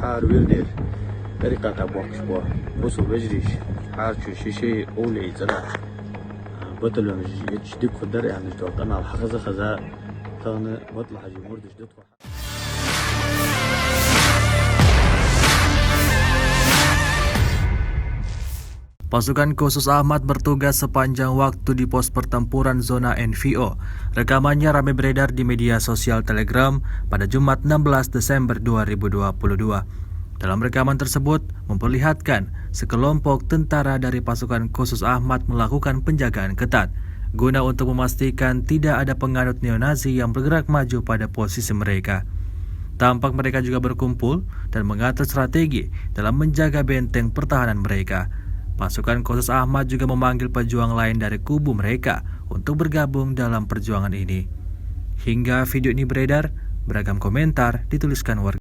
har wilder dari kata box bo musu bejrish har chu shishi ole zana بطلوا جديد خدر يعني جوطنا على حخزة خزاء تغنى واطلع جمهور جديد. Pasukan khusus Ahmad bertugas sepanjang waktu di pos pertempuran zona NVO. Rekamannya ramai beredar di media sosial Telegram pada Jumat 16 Desember 2022. Dalam rekaman tersebut memperlihatkan sekelompok tentara dari pasukan khusus Ahmad melakukan penjagaan ketat guna untuk memastikan tidak ada penganut neonazi yang bergerak maju pada posisi mereka. Tampak mereka juga berkumpul dan mengatur strategi dalam menjaga benteng pertahanan mereka. Pasukan khusus Ahmad juga memanggil pejuang lain dari kubu mereka untuk bergabung dalam perjuangan ini. Hingga video ini beredar, beragam komentar dituliskan warga.